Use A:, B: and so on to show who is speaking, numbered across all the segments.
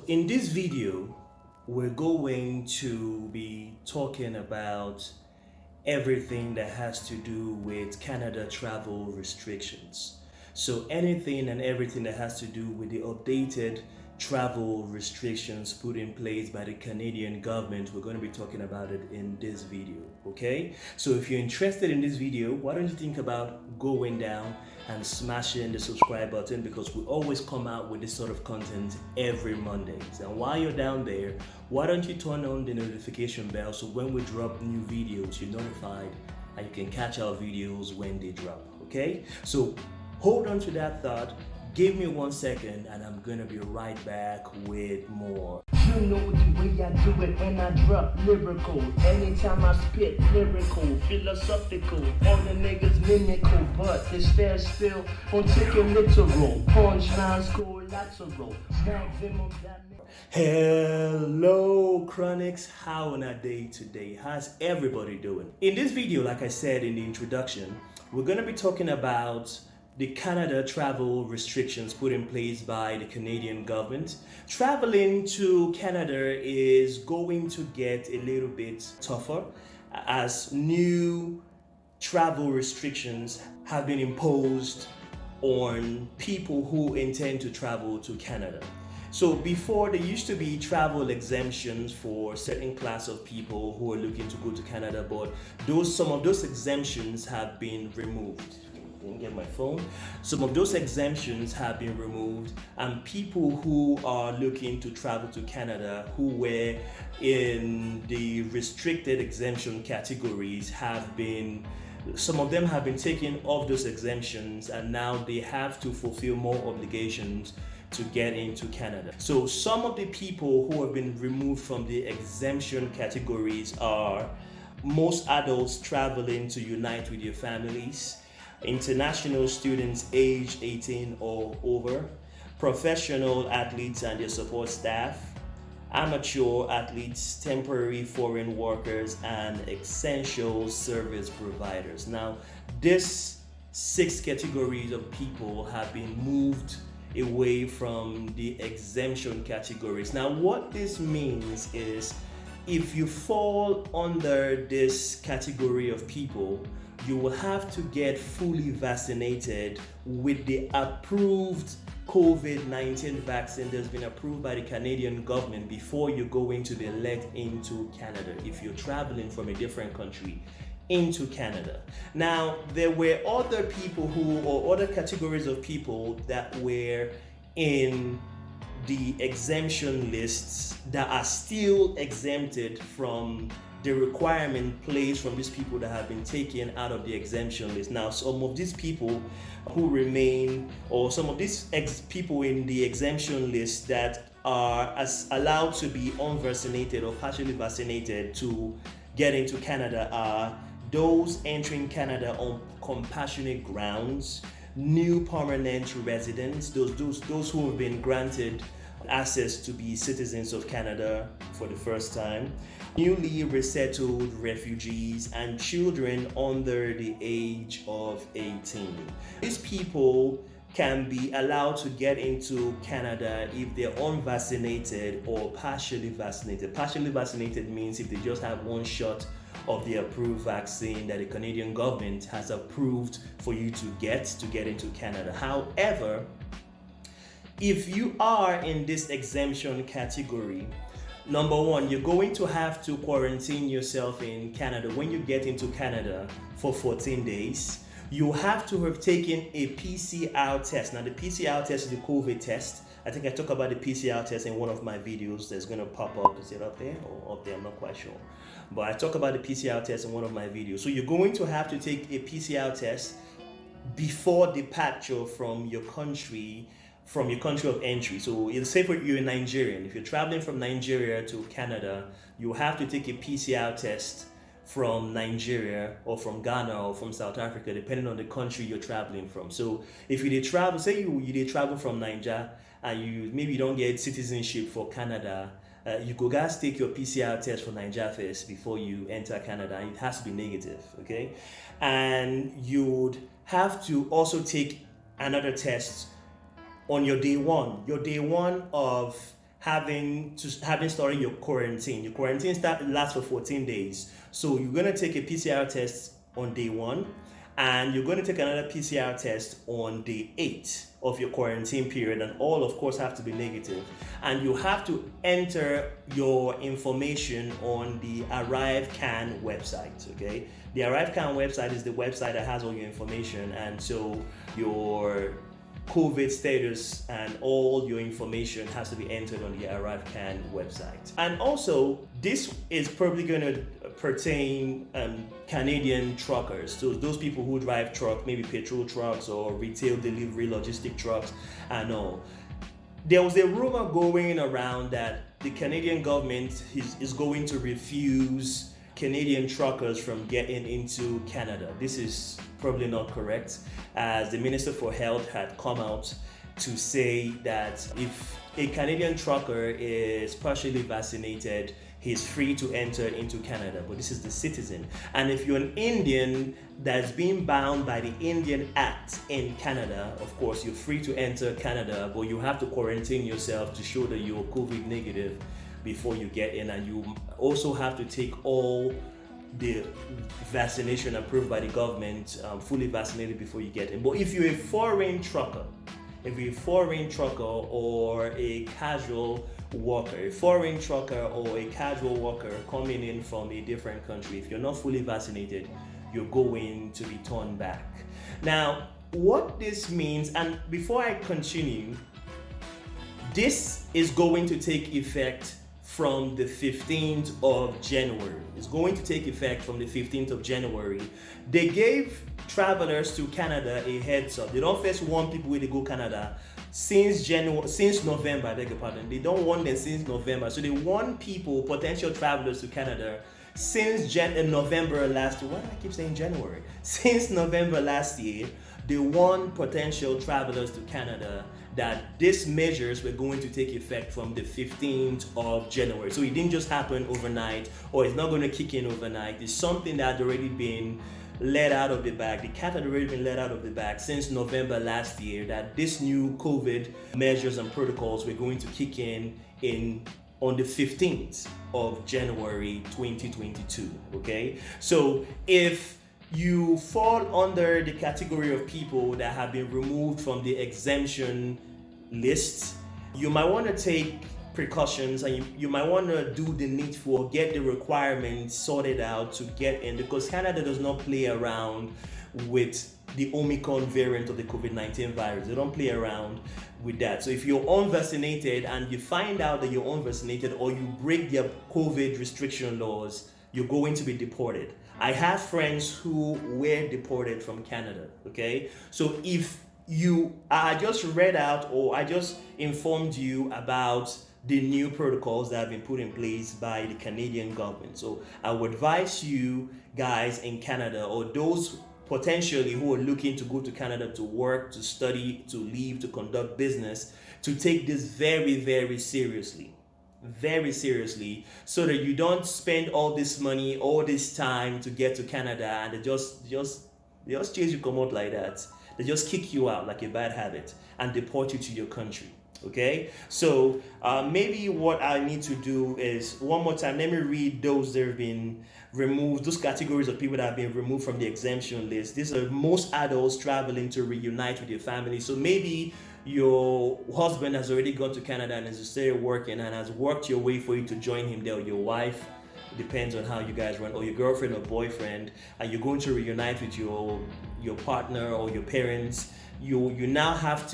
A: In this video, we're going to be talking about everything that has to do with Canada travel restrictions. So anything and everything that has to do with the updated travel restrictions put in place by the Canadian government, we're going to be talking about it in this video, okay? So if you're interested in this video, why don't you think about going down and smashing the subscribe button, because we always come out with this sort of content every Mondays. And while you're down there, why don't you turn on the notification bell so when we drop new videos, you're notified and you can catch our videos when they drop, okay? So hold on to that thought. Give me 1 second and I'm gonna be right back with more.
B: You know the way I do it when I drop lyrical. Anytime I spit lyrical, philosophical. All the niggas mimical, but this fair still on taking literal. Punchlines collateral. Maximum damage.
A: Hello Chronics, how on a day today? How's everybody doing? In this video, like I said in the introduction, we're gonna be talking about the Canada travel restrictions put in place by the Canadian government. Traveling to Canada is going to get a little bit tougher as new travel restrictions have been imposed on people who intend to travel to Canada. So before, there used to be travel exemptions for certain class of people who are looking to go to Canada, but some of those exemptions have been removed. Didn't get my phone. Some of those exemptions have been removed, and people who are looking to travel to Canada who were in the restricted exemption categories some of them have been taken off those exemptions, and now they have to fulfill more obligations to get into Canada. So some of the people who have been removed from the exemption categories are most adults traveling to unite with your families, international students aged 18 or over, professional athletes and their support staff, amateur athletes, temporary foreign workers, and essential service providers. Now, these 6 categories of people have been moved away from the exemption categories. Now, what this means is if you fall under this category of people, you will have to get fully vaccinated with the approved COVID-19 vaccine that's been approved by the Canadian government before you go into the let into Canada, if you're traveling from a different country into Canada. Now, there were other people or other categories of people that were in the exemption lists that are still exempted from the requirement placed from these people that have been taken out of the exemption list. Now, some of these people who remain, or some of these people in the exemption list that are allowed to be unvaccinated or partially vaccinated to get into Canada, are those entering Canada on compassionate grounds, new permanent residents, those who have been granted access to be citizens of Canada for the first time, newly resettled refugees, and children under the age of 18. These people can be allowed to get into Canada if they're unvaccinated or partially vaccinated. Partially vaccinated means if they just have 1 shot of the approved vaccine that the Canadian government has approved for you to get into Canada. However, if you are in this exemption category, number 1, you're going to have to quarantine yourself in Canada when you get into Canada for 14 days. You have to have taken a PCR test. Now, the PCR test is the COVID test. I think I talked about the PCR test in one of my videos that's going to pop up. Is it up there or up there? I'm not quite sure. But I talk about the PCR test in one of my videos. So you're going to have to take a PCR test before departure from your country of entry. So say for you're a Nigerian, if you're traveling from Nigeria to Canada, you have to take a PCR test from Nigeria or from Ghana or from South Africa, depending on the country you're traveling from. So if you did travel, say you did travel from Nigeria and maybe you don't get citizenship for Canada, you go guys take your PCR test for Nigeria first before you enter Canada, and it has to be negative, okay? And you'd have to also take another test on your day one of having started your quarantine. Your quarantine lasts for 14 days. So you're gonna take a PCR test on day one, and you're going to take another PCR test on day 8 of your quarantine period, and all of course have to be negative. And you have to enter your information on the ArriveCan website. Okay, the ArriveCan website is the website that has all your information, and so your COVID status and all your information has to be entered on the ArriveCan website. And also, this is probably going to pertain Canadian truckers, so those people who drive truck, maybe petrol trucks or retail delivery logistic trucks and all. There was a rumor going around that the Canadian government is going to refuse Canadian truckers from getting into Canada. This is probably not correct, as the Minister for Health had come out to say that if a Canadian trucker is partially vaccinated, he's free to enter into Canada, but this is the citizen. And if you're an Indian that's being bound by the Indian Act in Canada, of course, you're free to enter Canada, but you have to quarantine yourself to show that you're COVID negative before you get in, and you also have to take all the vaccination approved by the government, fully vaccinated before you get in. But if you're a foreign trucker or a casual worker, coming in from a different country, if you're not fully vaccinated, you're going to be turned back. Now, what this means, and before I continue, this is going to take effect from the 15th of January. It's going to take effect from the 15th of January. They gave travelers to Canada a heads up. They don't first want people to go Canada since November, I beg your pardon. They don't want them since November. So they want people, potential travelers to Canada since November last year. Why do I keep saying January? Since November last year, they want potential travelers to Canada that these measures were going to take effect from the 15th of January. So it didn't just happen overnight, or it's not going to kick in overnight. It's something that had already been let out of the bag. The cat had already been let out of the bag since November last year, that this new COVID measures and protocols were going to kick in on the 15th of January 2022. Okay, so if you fall under the category of people that have been removed from the exemption list, you might want to take precautions, and you might want to do the needful, get the requirements sorted out to get in, because Canada does not play around with the Omicron variant of the COVID-19 virus. They don't play around with that. So if you're unvaccinated and you find out that you're unvaccinated, or you break their COVID restriction laws, you're going to be deported. I have friends who were deported from Canada. Okay, so if I just read out, or I just informed you about the new protocols that have been put in place by the Canadian government. So I would advise you guys in Canada, or those potentially who are looking to go to Canada to work, to study, to live, to conduct business, to take this very, very seriously. Very seriously, so that you don't spend all this money, all this time to get to Canada, and they just chase you come out like that. They just kick you out like a bad habit and deport you to your country. Okay, so maybe what I need to do is, one more time, let me read those that have been removed, those categories of people that have been removed from the exemption list. These are most adults traveling to reunite with your family. So maybe your husband has already gone to Canada and is still working and has worked your way for you to join him there, or your wife, depends on how you guys run, or your girlfriend or boyfriend, and you're going to reunite with your partner or your parents. You now have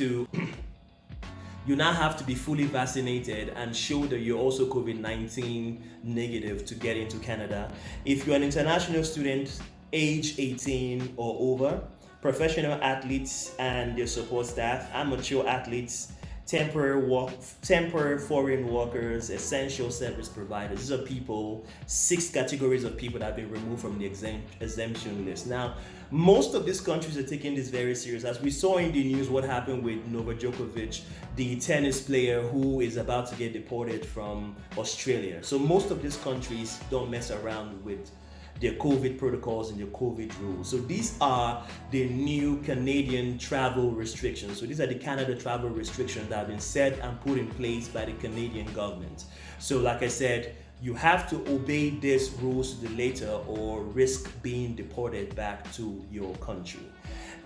A: to be fully vaccinated and show that you're also COVID-19 negative to get into Canada. If you're an international student, age 18 or over, professional athletes and their support staff, amateur athletes, temporary foreign workers, essential service providers. These are people, 6 categories of people that have been removed from the exemption list. Now, most of these countries are taking this very serious. As we saw in the news, what happened with Novak Djokovic, the tennis player who is about to get deported from Australia. So most of these countries don't mess around with their COVID protocols and their COVID rules. So these are the new Canadian travel restrictions. So these are the Canada travel restrictions that have been set and put in place by the Canadian government. So like I said, you have to obey these rules to the letter or risk being deported back to your country.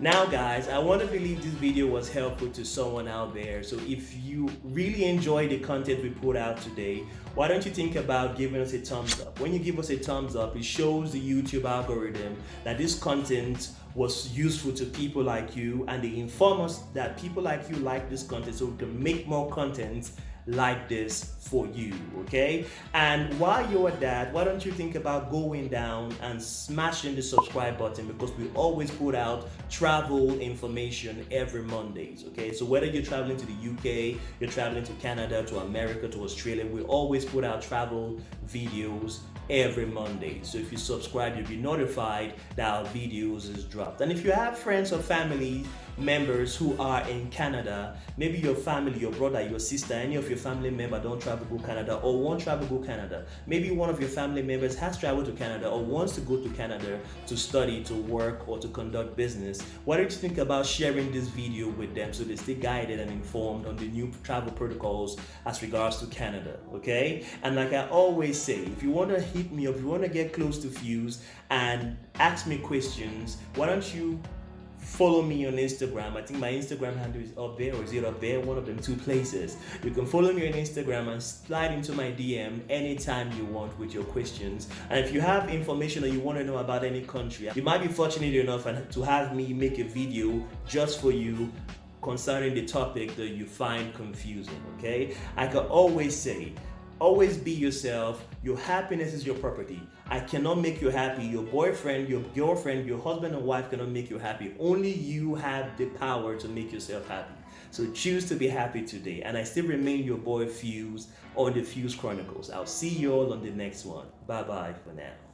A: Now guys, I want to believe this video was helpful to someone out there. So if you really enjoy the content we put out today, why don't you think about giving us a thumbs up? When you give us a thumbs up, it shows the YouTube algorithm that this content was useful to people like you, and they inform us that people like you like this content, so we can make more content like this for you, okay? And while you're at that, why don't you think about going down and smashing the subscribe button, because we always put out travel information every Mondays, okay? So whether you're traveling to the UK, you're traveling to Canada, to America, to Australia, we always put out travel videos every Monday. So if you subscribe, you'll be notified that our videos is dropped. And if you have friends or family members who are in Canada, maybe your family, your brother, your sister, any of your family member don't travel to Canada or won't travel to Canada, maybe one of your family members has traveled to Canada or wants to go to Canada to study, to work, or to conduct business, why don't you think about sharing this video with them so they stay guided and informed on the new travel protocols as regards to Canada, okay? And like I always say, if you want to hit me up, if you want to get close to Fuse and ask me questions, why don't you follow me on Instagram? I think my Instagram handle is up there, or is it up there? One of them two places. You can follow me on Instagram and slide into my DM anytime you want with your questions. And if you have information or you want to know about any country, you might be fortunate enough to have me make a video just for you concerning the topic that you find confusing, okay? I can always say, always be yourself. Your happiness is your property. I cannot make you happy. Your boyfriend, your girlfriend, your husband and wife cannot make you happy. Only you have the power to make yourself happy. So choose to be happy today. And I still remain your boy Fuse on the Fuse Chronicles. I'll see you all on the next one. Bye bye for now.